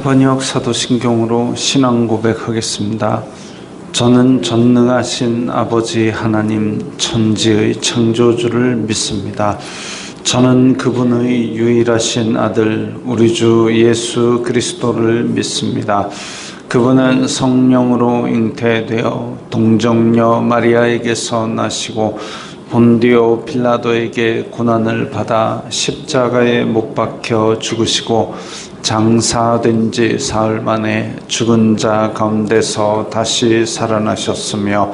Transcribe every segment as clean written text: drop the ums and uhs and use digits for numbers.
번역 사도신경으로 신앙 고백하겠습니다. 저는 전능하신 아버지 하나님 천지의 창조주를 믿습니다. 저는 그분의 유일하신 아들 우리 주 예수 그리스도를 믿습니다. 그분은 성령으로 잉태되어 동정녀 마리아에게서 나시고 본디오 빌라도에게 고난을 받아 십자가에 못 박혀 죽으시고 장사된 지 사흘 만에 죽은 자 가운데서 다시 살아나셨으며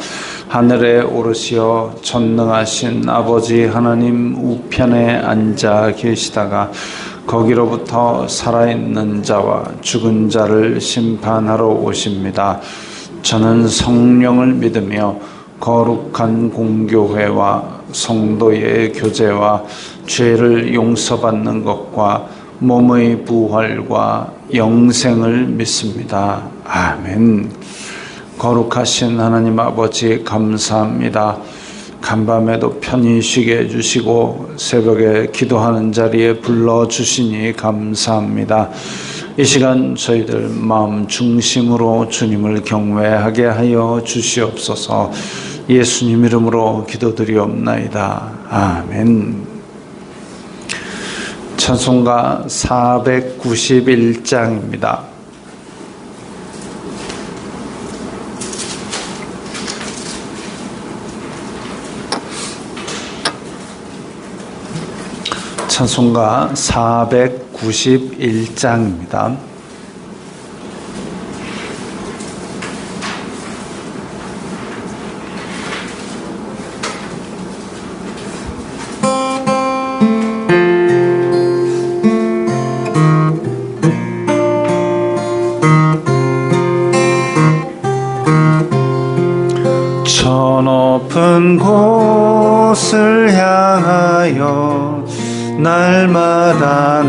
하늘에 오르시어 전능하신 아버지 하나님 우편에 앉아 계시다가 거기로부터 살아있는 자와 죽은 자를 심판하러 오십니다. 저는 성령을 믿으며 거룩한 공교회와 성도의 교제와 죄를 용서받는 것과 몸의 부활과 영생을 믿습니다. 아멘. 거룩하신 하나님 아버지 감사합니다. 간밤에도 편히 쉬게 해주시고 새벽에 기도하는 자리에 불러주시니 감사합니다. 이 시간 저희들 마음 중심으로 주님을 경외하게 하여 주시옵소서. 예수님 이름으로 기도드리옵나이다. 아멘. 찬송가 491장입니다. 찬송가 491장입니다. 저 높은 곳을 향하여 날마다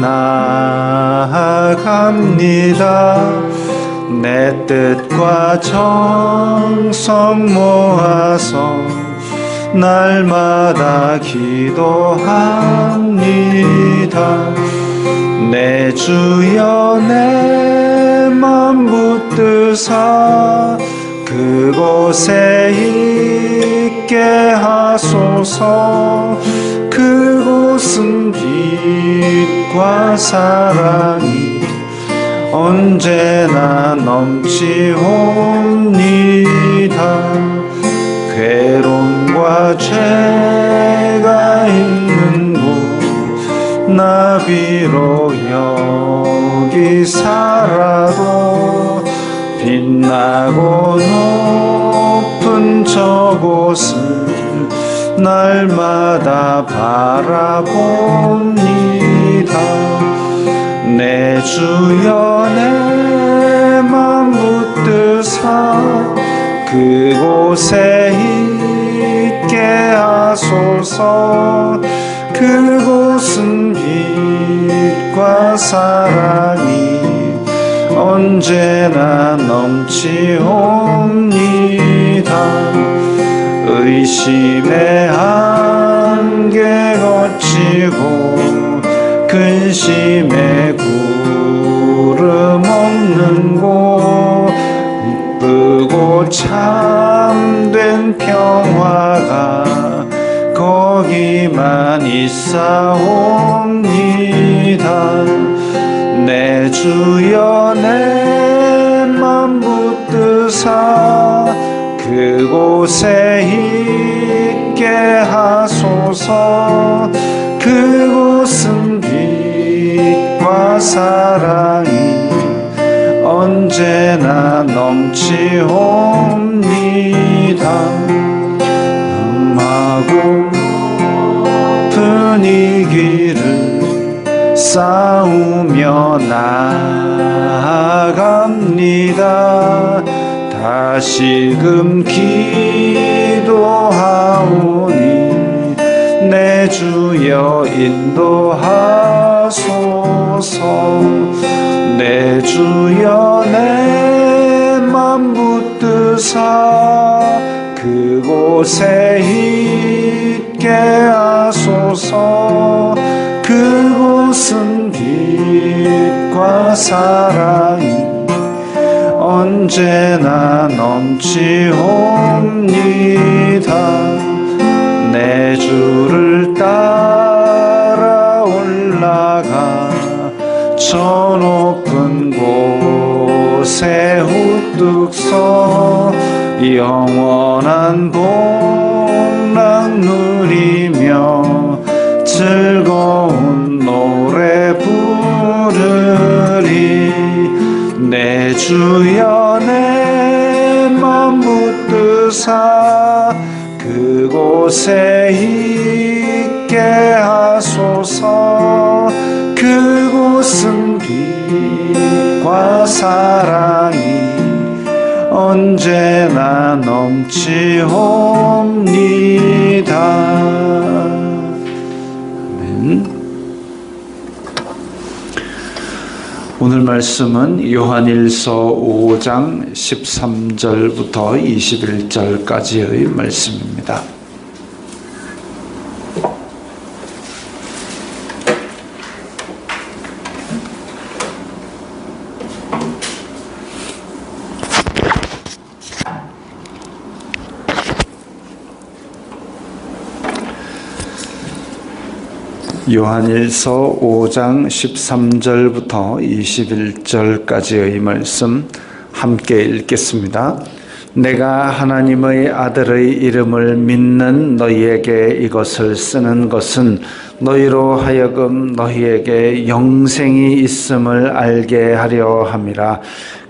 나아갑니다. 내 뜻과 정성 모아서 날마다 기도합니다. 내 주여 내 맘 붙드사 그곳에 있게 하소서. 그곳은 빛과 사랑이 언제나 넘치옵니다. 괴로움과 죄가 있는 곳 나비로 여기 살아도 빛나고 높은 저곳을 날마다 바라봅니다. 내 주여 내 맘 붙드사 그곳에 있게 하소서. 그곳은 빛과 사랑이 언제나 넘치옵니다. 의심의 한계 거치고 근심의 구름 없는 곳 이쁘고 참된 평화가 거기만 있사옵니다. 내 주여 내 맘 붙드사 그곳에 있게 하소서. 그곳은 빛과 사랑이 언제나 넘치옵니다. 험하고 높은 이 길을 싸우며 나아갑니다. 다시금 기도하오니 내 주여 인도하소서. 내 주여 내 맘 붙드사 그곳에 있게 하소서. 그곳은 빛과 사랑이 언제나 넘치옵니다. 내 주를 따라 올라가 저 높은 곳에 우뚝 서 영원한 복락 누리며 즐거운 노래 부르리. 내 주여 내 맘 붙드사 그곳에 있게 하소서. 그곳은 빛과 사랑이 언제나 넘치옵니다. 아멘. 오늘 말씀은 요한일서 5장 13절부터 21절까지의 말씀입니다. 요한일서 5장 13절부터 21절까지의 말씀 함께 읽겠습니다. 내가 하나님의 아들의 이름을 믿는 너희에게 이것을 쓰는 것은 너희로 하여금 너희에게 영생이 있음을 알게 하려 함이라.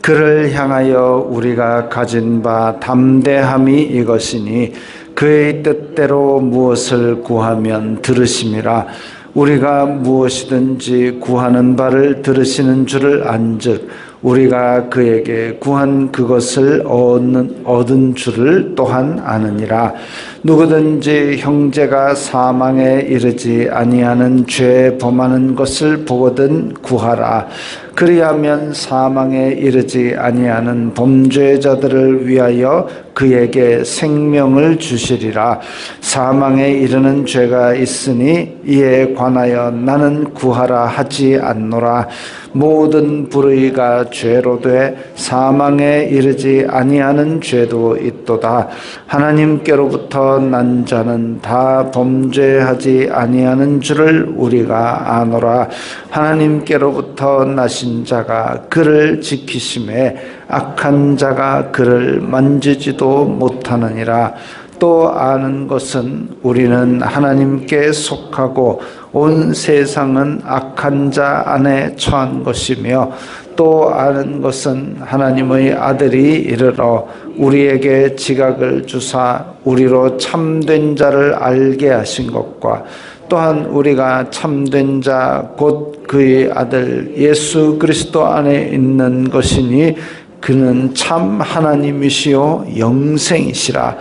그를 향하여 우리가 가진 바 담대함이 이것이니 그의 뜻대로 무엇을 구하면 들으심이라. 우리가 무엇이든지 구하는 바를 들으시는 줄을 안즉 우리가 그에게 구한 그것을 얻은 줄을 또한 아느니라. 누구든지 형제가 사망에 이르지 아니하는 죄 범하는 것을 보거든 구하라. 그리하면 사망에 이르지 아니하는 범죄자들을 위하여 그에게 생명을 주시리라. 사망에 이르는 죄가 있으니 이에 관하여 나는 구하라 하지 않노라. 모든 불의가 죄로 돼 사망에 이르지 아니하는 죄도 있도다. 하나님께로부터 난 자는 다 범죄하지 아니하는 줄을 우리가 아노라. 하나님께로부터 나신 자가 그를 지키심에 악한 자가 그를 만지지도 못하느니라. 또 아는 것은 우리는 하나님께 속하고 온 세상은 악한 자 안에 처한 것이며, 또 아는 것은 하나님의 아들이 이르러 우리에게 지각을 주사 우리로 참된 자를 알게 하신 것과, 또한 우리가 참된 자 곧 그의 아들 예수 그리스도 안에 있는 것이니 그는 참 하나님이시요 영생이시라.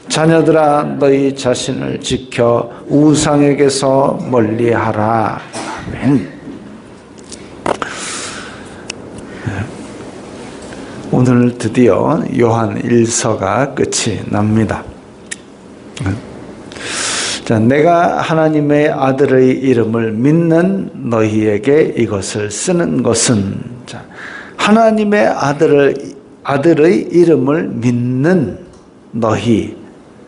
자녀들아 너희 자신을 지켜 우상에게서 멀리하라. 아멘. 오늘 드디어 요한 1서가 끝이 납니다. 자, 내가 하나님의 아들의 이름을 믿는 너희에게 이것을 쓰는 것은, 자, 하나님의 아들의 이름을 믿는 너희,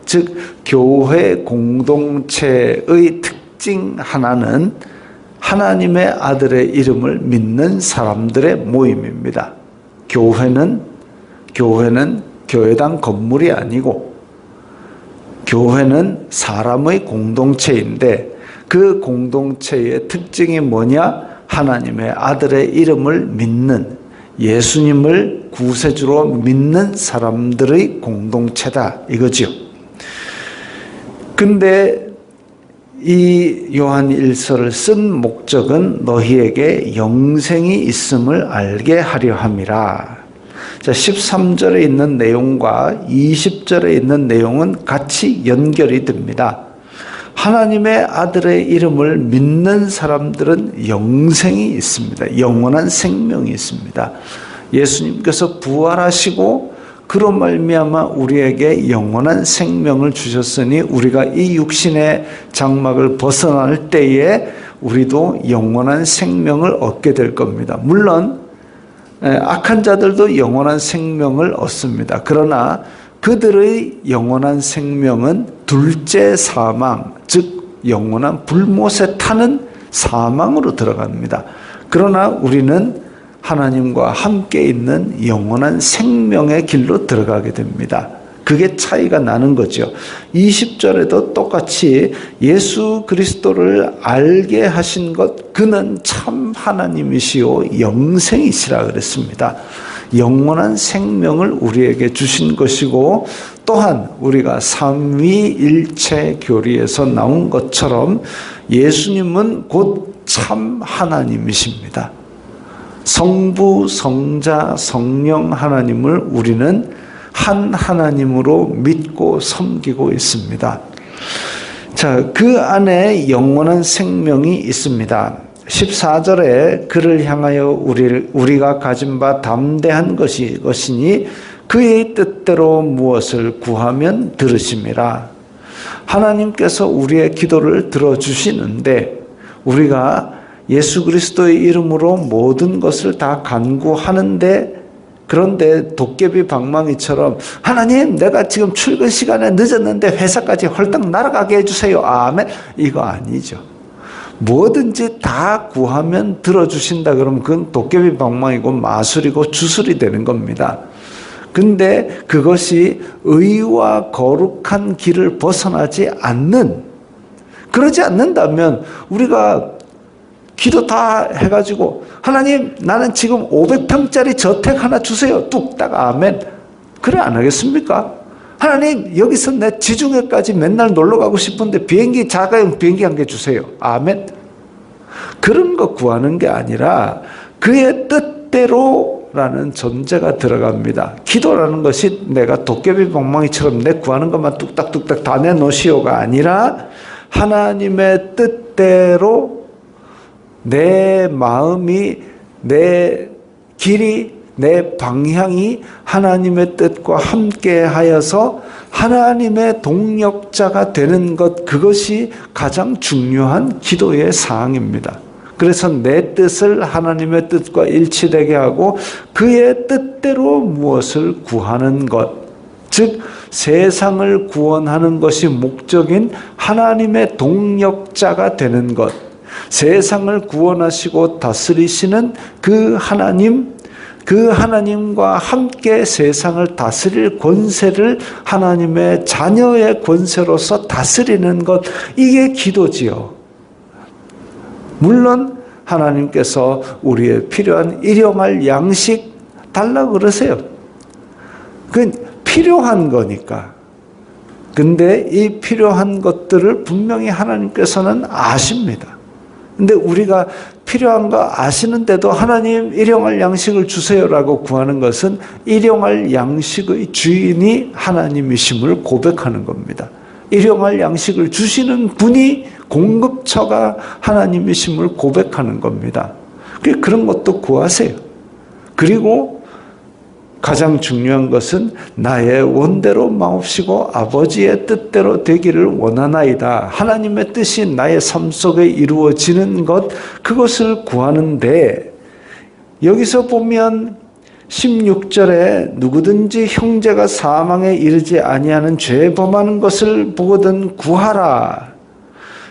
즉 교회 공동체의 특징 하나는 하나님의 아들의 이름을 믿는 사람들의 모임입니다. 교회는 교회당 건물이 아니고 교회는 사람의 공동체인데, 그 공동체의 특징이 뭐냐? 하나님의 아들의 이름을 믿는, 예수님을 구세주로 믿는 사람들의 공동체다 이거지요. 근데 이 요한 1서를 쓴 목적은 너희에게 영생이 있음을 알게 하려 함이라. 자, 13절에 있는 내용과 20절에 있는 내용은 같이 연결이 됩니다. 하나님의 아들의 이름을 믿는 사람들은 영생이 있습니다. 영원한 생명이 있습니다. 예수님께서 부활하시고 그로 말미암아 우리에게 영원한 생명을 주셨으니 우리가 이 육신의 장막을 벗어날 때에 우리도 영원한 생명을 얻게 될 겁니다. 물론 악한 자들도 영원한 생명을 얻습니다. 그러나 그들의 영원한 생명은 둘째 사망, 즉 영원한 불못에 타는 사망으로 들어갑니다. 그러나 우리는 하나님과 함께 있는 영원한 생명의 길로 들어가게 됩니다. 그게 차이가 나는 거죠. 20절에도 똑같이 예수 그리스도를 알게 하신 것, 그는 참 하나님이시요 영생이시라 그랬습니다. 영원한 생명을 우리에게 주신 것이고, 또한 우리가 삼위일체 교리에서 나온 것처럼 예수님은 곧 참 하나님이십니다. 성부, 성자, 성령 하나님을 우리는 한 하나님으로 믿고 섬기고 있습니다. 자, 그 안에 영원한 생명이 있습니다. 14절에 그를 향하여 우리가 가진 바 담대한 것이니 그의 뜻대로 무엇을 구하면 들으심이라. 하나님께서 우리의 기도를 들어주시는데, 우리가 예수 그리스도의 이름으로 모든 것을 다 간구하는데, 그런데 도깨비 방망이처럼 하나님, 내가 지금 출근 시간에 늦었는데 회사까지 홀딱 날아가게 해주세요, 아멘, 이거 아니죠. 뭐든지 다 구하면 들어주신다 그러면 그건 도깨비 방망이고 마술이고 주술이 되는 겁니다. 근데 그것이 의와 거룩한 길을 벗어나지 않는, 그러지 않는다면 우리가 기도 다 해가지고 하나님, 나는 지금 500평짜리 저택 하나 주세요, 뚝딱 아멘, 그래 안 하겠습니까? 하나님, 여기서 내 지중해까지 맨날 놀러 가고 싶은데 비행기, 자가용 비행기 한 개 주세요, 아멘. 그런 거 구하는 게 아니라 그의 뜻대로라는 전제가 들어갑니다. 기도라는 것이 내가 도깨비 방망이처럼 내 구하는 것만 뚝딱뚝딱 다 내놓으시오가 아니라 하나님의 뜻대로 내 마음이, 내 길이, 내 방향이 하나님의 뜻과 함께 하여서 하나님의 동력자가 되는 것, 그것이 가장 중요한 기도의 사항입니다. 그래서 내 뜻을 하나님의 뜻과 일치되게 하고 그의 뜻대로 무엇을 구하는 것, 즉 세상을 구원하는 것이 목적인 하나님의 동력자가 되는 것, 세상을 구원하시고 다스리시는 그 하나님, 그 하나님과 함께 세상을 다스릴 권세를 하나님의 자녀의 권세로서 다스리는 것, 이게 기도지요. 물론 하나님께서 우리의 필요한 일용할 양식 달라고 그러세요. 그건 필요한 거니까. 근데 이 필요한 것들을 분명히 하나님께서는 아십니다. 근데 우리가 필요한 거 아시는데도 하나님, 일용할 양식을 주세요라고 구하는 것은 일용할 양식의 주인이 하나님이심을 고백하는 겁니다. 일용할 양식을 주시는 분이, 공급처가 하나님이심을 고백하는 겁니다. 그런 것도 구하세요. 그리고 가장 중요한 것은 나의 원대로 마옵시고 아버지의 뜻대로 되기를 원하나이다. 하나님의 뜻이 나의 삶 속에 이루어지는 것, 그것을 구하는데, 여기서 보면 16절에 누구든지 형제가 사망에 이르지 아니하는 죄 범하는 것을 보거든 구하라.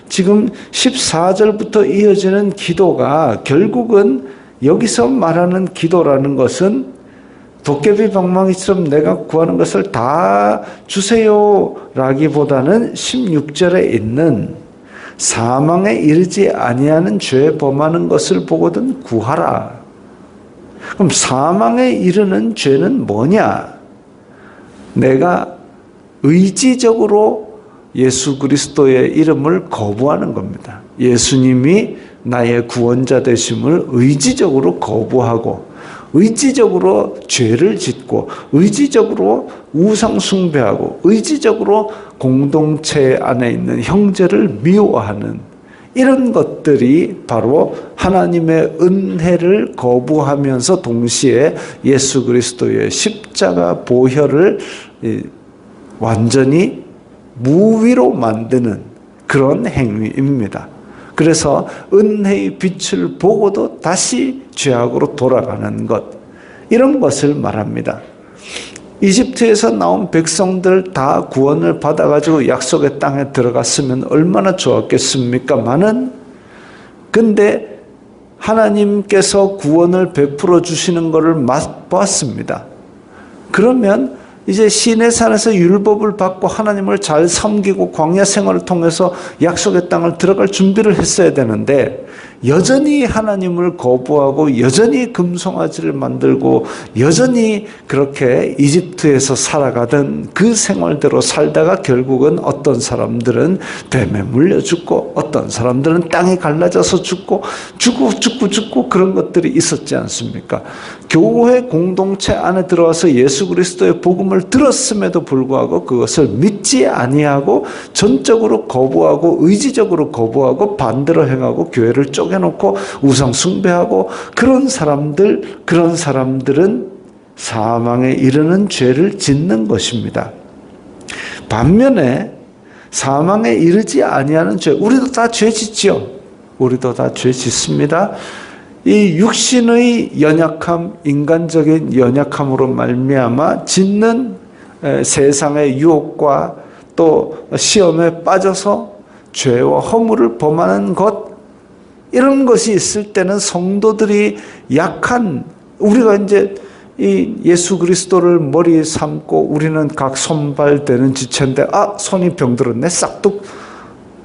지금 14절부터 이어지는 기도가 결국은 여기서 말하는 기도라는 것은 도깨비 방망이처럼 내가 구하는 것을 다 주세요 라기보다는 16절에 있는 사망에 이르지 아니하는 죄 범하는 것을 보거든 구하라. 그럼 사망에 이르는 죄는 뭐냐? 내가 의지적으로 예수 그리스도의 이름을 거부하는 겁니다. 예수님이 나의 구원자 되심을 의지적으로 거부하고, 의지적으로 죄를 짓고, 의지적으로 우상 숭배하고, 의지적으로 공동체 안에 있는 형제를 미워하는 이런 것들이 바로 하나님의 은혜를 거부하면서 동시에 예수 그리스도의 십자가 보혈을 완전히 무위로 만드는 그런 행위입니다. 그래서 은혜의 빛을 보고도 다시 죄악으로 돌아가는 것, 이런 것을 말합니다. 이집트에서 나온 백성들 다 구원을 받아가지고 약속의 땅에 들어갔으면 얼마나 좋았겠습니까마는, 근데 하나님께서 구원을 베풀어 주시는 것을 맛보았습니다. 그러면 이제 시내산에서 율법을 받고 하나님을 잘 섬기고 광야 생활을 통해서 약속의 땅을 들어갈 준비를 했어야 되는데, 여전히 하나님을 거부하고 여전히 금송아지를 만들고 여전히 그렇게 이집트에서 살아가던 그 생활대로 살다가 결국은 어떤 사람들은 뱀에 물려 죽고 어떤 사람들은 땅이 갈라져서 죽고 그런 것들이 있었지 않습니까? 교회 공동체 안에 들어와서 예수 그리스도의 복음을 들었음에도 불구하고 그것을 믿지 아니하고 전적으로 거부하고 의지적으로 거부하고 반대로 행하고 교회를 쪼개놓고 우상 숭배하고 그런 사람들은 사망에 이르는 죄를 짓는 것입니다. 반면에 사망에 이르지 아니하는 죄, 우리도 다 죄 짓지요. 우리도 다 죄 짓습니다. 이 육신의 연약함, 인간적인 연약함으로 말미암아 짓는 세상의 유혹과 또 시험에 빠져서 죄와 허물을 범하는 것, 이런 것이 있을 때는 성도들이 약한, 우리가 이제 이 예수 그리스도를 머리 삼고 우리는 각 손발 되는 지체인데, 손이 병들었네, 싹둑,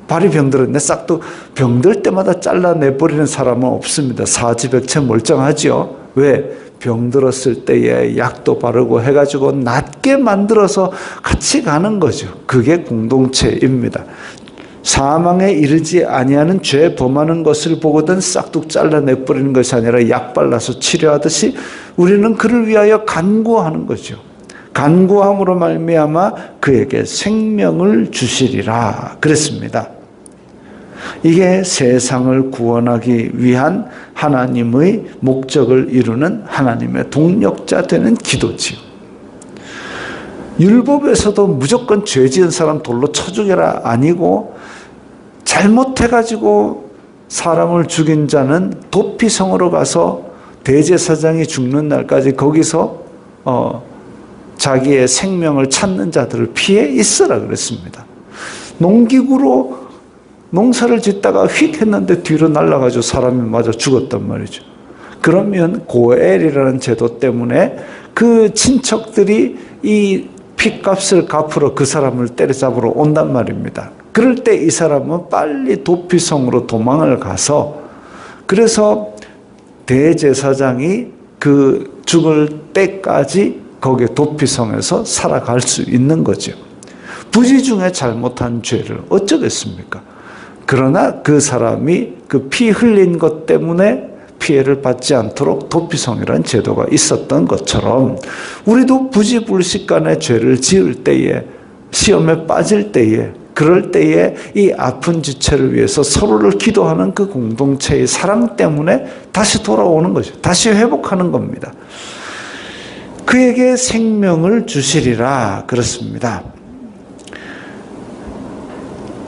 발이 병들었네, 싹둑, 병들 때마다 잘라내버리는 사람은 없습니다. 사지백체 멀쩡하지요. 왜? 병들었을 때에 약도 바르고 해가지고 낫게 만들어서 같이 가는 거죠. 그게 공동체입니다. 사망에 이르지 아니하는 죄 범하는 것을 보거든 싹둑 잘라내버리는 것이 아니라 약 발라서 치료하듯이 우리는 그를 위하여 간구하는 거죠. 간구함으로 말미암아 그에게 생명을 주시리라 그랬습니다. 이게 세상을 구원하기 위한 하나님의 목적을 이루는 하나님의 동력자 되는 기도지요. 율법에서도 무조건 죄 지은 사람 돌로 쳐 죽여라 아니고, 잘못해가지고 사람을 죽인 자는 도피성으로 가서 대제사장이 죽는 날까지 거기서 자기의 생명을 찾는 자들을 피해 있으라 그랬습니다. 농기구로 농사를 짓다가 휙 했는데 뒤로 날아가지고 사람이 맞아 죽었단 말이죠. 그러면 고엘이라는 제도 때문에 그 친척들이 이 핏값을 갚으러 그 사람을 때려잡으러 온단 말입니다. 그럴 때 이 사람은 빨리 도피성으로 도망을 가서, 그래서 대제사장이 그 죽을 때까지 거기에 도피성에서 살아갈 수 있는 거죠. 부지 중에 잘못한 죄를 어쩌겠습니까? 그러나 그 사람이 그 피 흘린 것 때문에 피해를 받지 않도록 도피성이라는 제도가 있었던 것처럼, 우리도 부지불식간에 죄를 지을 때에, 시험에 빠질 때에, 그럴 때에 이 아픈 지체를 위해서 서로를 기도하는 그 공동체의 사랑 때문에 다시 돌아오는 거죠. 다시 회복하는 겁니다. 그에게 생명을 주시리라 그렇습니다.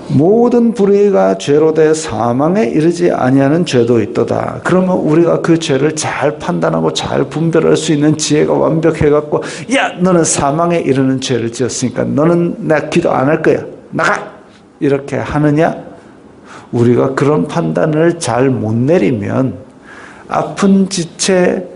모든 불의가 죄로 돼 사망에 이르지 아니하는 죄도 있도다. 그러면 우리가 그 죄를 잘 판단하고 잘 분별할 수 있는 지혜가 완벽해갖고, 야, 너는 사망에 이르는 죄를 지었으니까 너는 내가 기도 안 할 거야, 나가! 이렇게 하느냐? 우리가 그런 판단을 잘 못 내리면 아픈 지체,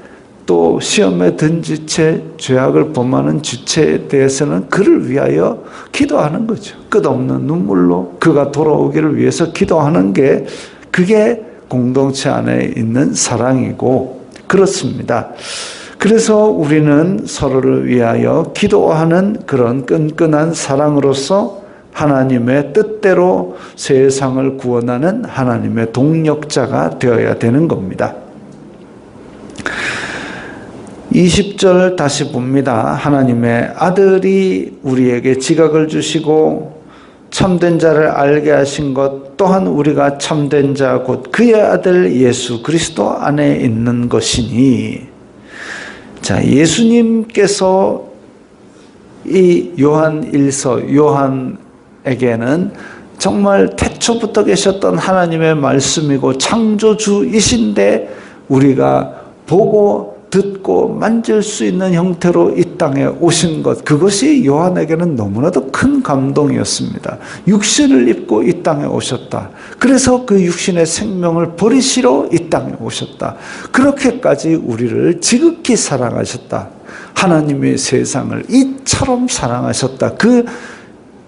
또 시험에 든 지체, 죄악을 범하는 지체에 대해서는 그를 위하여 기도하는 거죠. 끝없는 눈물로 그가 돌아오기를 위해서 기도하는 게, 그게 공동체 안에 있는 사랑이고 그렇습니다. 그래서 우리는 서로를 위하여 기도하는 그런 끈끈한 사랑으로서 하나님의 뜻대로 세상을 구원하는 하나님의 동력자가 되어야 되는 겁니다. 20절 다시 봅니다. 하나님의 아들이 우리에게 지각을 주시고 참된 자를 알게 하신 것, 또한 우리가 참된 자 곧 그의 아들 예수 그리스도 안에 있는 것이니. 자, 예수님께서 이 요한 1서 요한에게는 정말 태초부터 계셨던 하나님의 말씀이고 창조주이신데, 우리가 보고 듣고 만질 수 있는 형태로 이 땅에 오신 것, 그것이 요한에게는 너무나도 큰 감동이었습니다. 육신을 입고 이 땅에 오셨다. 그래서 그 육신의 생명을 버리시러 이 땅에 오셨다. 그렇게까지 우리를 지극히 사랑하셨다. 하나님의 세상을 이처럼 사랑하셨다. 그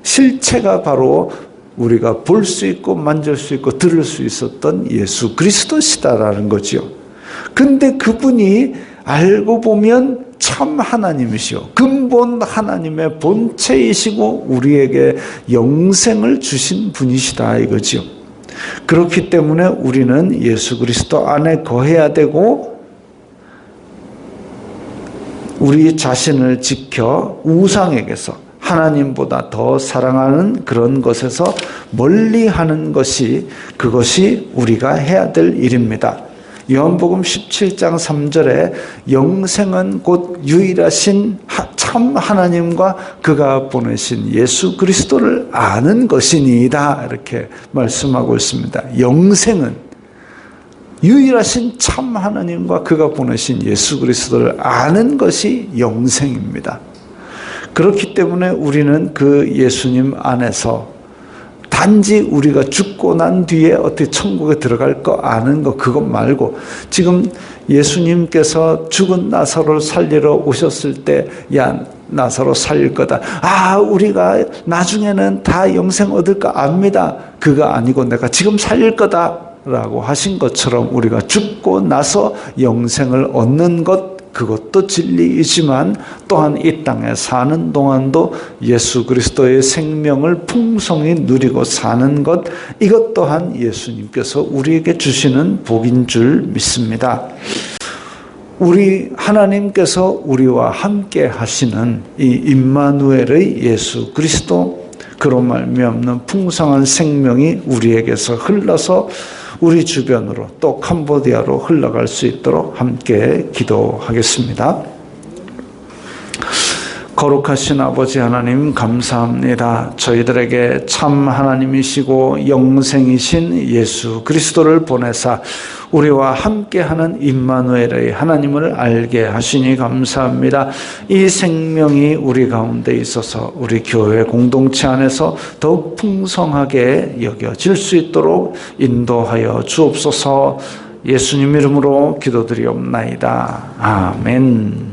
실체가 바로 우리가 볼 수 있고 만질 수 있고 들을 수 있었던 예수 그리스도시다라는 거지요. 근데 그분이 알고 보면 참 하나님이시오. 근본 하나님의 본체이시고 우리에게 영생을 주신 분이시다 이거지요. 그렇기 때문에 우리는 예수 그리스도 안에 거해야 되고 우리 자신을 지켜 우상에게서 하나님보다 더 사랑하는 그런 것에서 멀리하는 것이 그것이 우리가 해야 될 일입니다. 요한복음 17장 3절에 영생은 곧 유일하신 참 하나님과 그가 보내신 예수 그리스도를 아는 것이니이다 이렇게 말씀하고 있습니다. 영생은 유일하신 참 하나님과 그가 보내신 예수 그리스도를 아는 것이 영생입니다. 그렇기 때문에 우리는 그 예수님 안에서 단지 우리가 죽고 난 뒤에 어떻게 천국에 들어갈 거 아는 거 그것 말고 지금 예수님께서 죽은 나사로를 살리러 오셨을 때 야 나사로 살릴 거다. 아 우리가 나중에는 다 영생 얻을 거 압니다. 그거 아니고 내가 지금 살릴 거다 라고 하신 것처럼 우리가 죽고 나서 영생을 얻는 것 그것도 진리이지만 또한 이 땅에 사는 동안도 예수 그리스도의 생명을 풍성히 누리고 사는 것 이것 또한 예수님께서 우리에게 주시는 복인 줄 믿습니다. 우리 하나님께서 우리와 함께 하시는 이 임마누엘의 예수 그리스도 그로 말미암는 풍성한 생명이 우리에게서 흘러서 우리 주변으로 또 캄보디아로 흘러갈 수 있도록 함께 기도하겠습니다. 거룩하신 아버지 하나님 감사합니다. 저희들에게 참 하나님이시고 영생이신 예수 그리스도를 보내사 우리와 함께하는 임마누엘의 하나님을 알게 하시니 감사합니다. 이 생명이 우리 가운데 있어서 우리 교회 공동체 안에서 더욱 풍성하게 여겨질 수 있도록 인도하여 주옵소서. 예수님 이름으로 기도드리옵나이다. 아멘.